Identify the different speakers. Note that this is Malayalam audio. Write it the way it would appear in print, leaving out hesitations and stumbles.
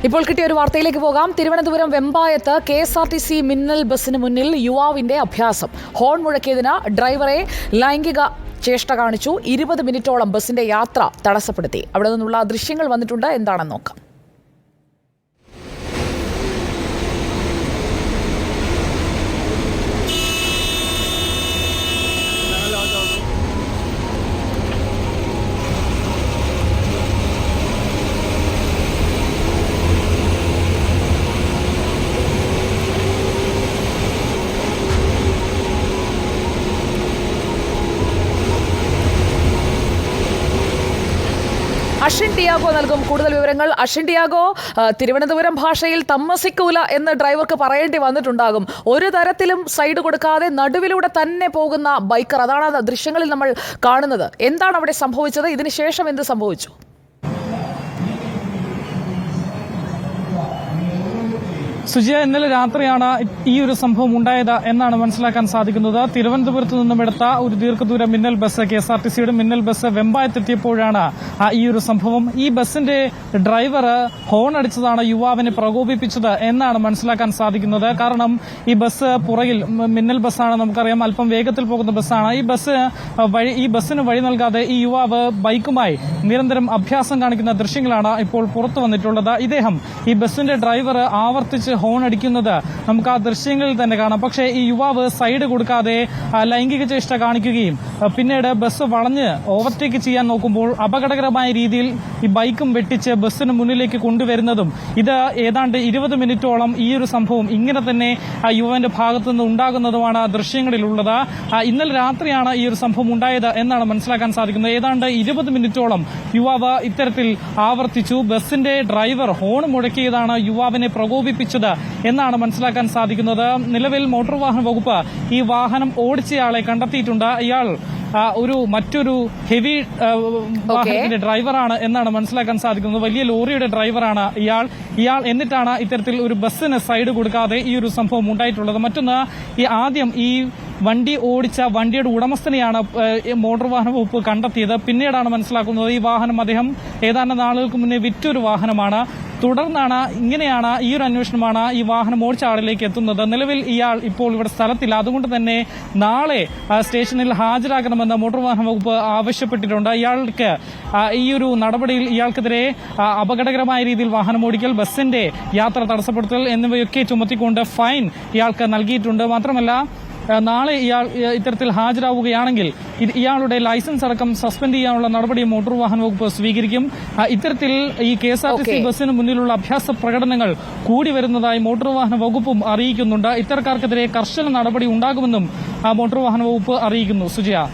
Speaker 1: ഇപ്പോൾ കിട്ടിയ ഒരു വാർത്തയിലേക്ക് പോകാം. തിരുവനന്തപുരം വെമ്പായത്ത് KSRTC മിന്നൽ ബസിന് മുന്നിൽ യുവാവിന്റെ അഭ്യാസം. ഹോൺ മുഴക്കിയതിന് ഡ്രൈവറെ ലൈംഗിക ചേഷ്ട കാണിച്ചു. 20 മിനിറ്റോളം ബസിന്റെ യാത്ര തടസ്സപ്പെടുത്തി. അവിടെ നിന്നുള്ള ദൃശ്യങ്ങൾ വന്നിട്ടുണ്ട്. എന്താണെന്ന് നോക്കാം. അശ്വിൻ ടിയാഗോ നൽകും കൂടുതൽ വിവരങ്ങൾ. അശ്വിൻ ടിയാഗോ, തിരുവനന്തപുരം ഭാഷയിൽ തമ്മസിക്കൂല എന്ന് ഡ്രൈവർക്ക് പറയേണ്ടി വന്നിട്ടുണ്ടാകും. ഒരു തരത്തിലും സൈഡ് കൊടുക്കാതെ നടുവിലൂടെ തന്നെ പോകുന്ന ബൈക്കർ, അതാണ് ദൃശ്യങ്ങളിൽ നമ്മൾ കാണുന്നത്. എന്താണ് അവിടെ സംഭവിച്ചത്? ഇതിന് ശേഷം എന്ത് സംഭവിച്ചു?
Speaker 2: സുജിയ, ഇന്നലെ രാത്രിയാണ് ഈ ഒരു സംഭവം ഉണ്ടായത് എന്നാണ് മനസ്സിലാക്കാൻ സാധിക്കുന്നത്. തിരുവനന്തപുരത്ത് നിന്നും എടുത്ത ഒരു ദീർഘദൂര മിന്നൽ ബസ്, KSRTCയുടെ മിന്നൽ ബസ് വെമ്പായത്തെത്തിയപ്പോഴാണ് ഈ ഒരു സംഭവം. ഈ ബസിന്റെ ഡ്രൈവർ ഹോൺ അടിച്ചതാണ് യുവാവിനെ പ്രകോപിപ്പിച്ചത് എന്നാണ് മനസ്സിലാക്കാൻ സാധിക്കുന്നത്. കാരണം ഈ ബസ് പുറകിൽ മിന്നൽ ബസ്സാണ്, നമുക്കറിയാം, അല്പം വേഗത്തിൽ പോകുന്ന ബസ്സാണ്. ഈ ബസ്സിന് വഴി നൽകാതെ ഈ യുവാവ് ബൈക്കുമായി നിരന്തരം അഭ്യാസം കാണിക്കുന്ന ദൃശ്യങ്ങളാണ് ഇപ്പോൾ പുറത്തു വന്നിട്ടുള്ളത്. ഇദ്ദേഹം, ഈ ബസിന്റെ ഡ്രൈവർ, ആവർത്തിച്ച് ഹോൺ അടിക്കുന്നത് നമുക്ക് ആ ദൃശ്യങ്ങളിൽ തന്നെ കാണാം. പക്ഷേ ഈ യുവാവ് സൈഡ് കൊടുക്കാതെ ലൈംഗിക ചേഷ്ട കാണിക്കുകയും പിന്നീട് ബസ് വളഞ്ഞ് ഓവർടേക്ക് ചെയ്യാൻ നോക്കുമ്പോൾ അപകടകരമായ രീതിയിൽ ഈ ബൈക്കും വെട്ടിച്ച് ബസ്സിന് മുന്നിലേക്ക് കൊണ്ടുവരുന്നതും, ഇത് ഏതാണ്ട് 20 മിനിറ്റോളം ഈ ഒരു സംഭവം ഇങ്ങനെ തന്നെ യുവാവിന്റെ ഭാഗത്തു നിന്ന് ഉണ്ടാകുന്നതുമാണ് ദൃശ്യങ്ങളിലുള്ളത്. ഇന്നലെ രാത്രിയാണ് ഈ ഒരു സംഭവം ഉണ്ടായത് എന്നാണ് മനസ്സിലാക്കാൻ സാധിക്കുന്നത്. ഏതാണ്ട് 20 മിനിറ്റോളം യുവാവ് ഇത്തരത്തിൽ ആവർത്തിച്ചു. ബസിന്റെ ഡ്രൈവർ ഹോൺ മുഴക്കിയതാണ് യുവാവിനെ പ്രകോപിപ്പിച്ചത് എന്നാണ് മനസ്സിലാക്കാൻ സാധിക്കുന്നത്. നിലവിൽ മോട്ടോർ വാഹന വകുപ്പ് ഈ വാഹനം ഓടിച്ചയാളെ കണ്ടെത്തിയിട്ടുണ്ട്. ഇയാൾ മറ്റൊരു ഹെവി വാഹനത്തിന്റെ ഡ്രൈവറാണ് എന്നാണ് മനസ്സിലാക്കാൻ സാധിക്കുന്നത്. വലിയ ലോറിയുടെ ഡ്രൈവറാണ് ഇയാൾ. എന്നിട്ടാണ് ഇത്തരത്തിൽ ഒരു ബസ്സിന് സൈഡ് കൊടുക്കാതെ ഈ ഒരു സംഭവം ഉണ്ടായിട്ടുള്ളത്. മറ്റൊന്ന്, ആദ്യം ഈ വണ്ടി ഓടിച്ച വണ്ടിയുടെ ഉടമസ്ഥനെയാണ് മോട്ടോർ വാഹന വകുപ്പ് കണ്ടെത്തിയത്. പിന്നീടാണ് മനസ്സിലാക്കുന്നത് ഈ വാഹനം അദ്ദേഹം ഏതാണ്ട് നാളുകൾക്ക് മുന്നേ വിറ്റൊരു വാഹനമാണ്. തുടർന്നാണ് ഈ ഒരു അന്വേഷണമാണ് ഈ വാഹനം ഓടിച്ച ആളിലേക്ക് എത്തുന്നത്. നിലവിൽ ഇയാൾ ഇപ്പോൾ ഇവിടെ സ്ഥലത്തില്ല. അതുകൊണ്ട് തന്നെ നാളെ സ്റ്റേഷനിൽ ഹാജരാക്കണമെന്ന് മോട്ടോർ വാഹന വകുപ്പ് ആവശ്യപ്പെട്ടിട്ടുണ്ട്. ഇയാൾക്ക് ഈ ഒരു നടപടിയിൽ ഇയാൾക്കെതിരെ അപകടകരമായ രീതിയിൽ വാഹനം ഓടിക്കൽ, ബസിന്റെ യാത്ര തടസ്സപ്പെടുത്തൽ എന്നിവയൊക്കെ ചുമത്തിക്കൊണ്ട് ഫൈൻ ഇയാൾക്ക് നൽകിയിട്ടുണ്ട്. മാത്രമല്ല, നാളെ ഇയാൾ ഇത്തരത്തിൽ ഹാജരാവുകയാണെങ്കിൽ ഇയാളുടെ ലൈസൻസ് അടക്കം സസ്പെൻഡ് ചെയ്യാനുള്ള നടപടി മോട്ടോർ വാഹന വകുപ്പ് സ്വീകരിക്കും. ഇത്തരത്തിൽ ഈ KSRTC ബസ്സിന് മുന്നിലുള്ള അഭ്യാസ പ്രകടനങ്ങൾ കൂടി വരുന്നതായി മോട്ടോർ വാഹന വകുപ്പും അറിയിക്കുന്നുണ്ട്. ഇത്തരക്കാർക്കെതിരെ കർശന നടപടി ഉണ്ടാകുമെന്നും മോട്ടോർ വാഹന വകുപ്പ് അറിയിക്കുന്നു. സുജയ.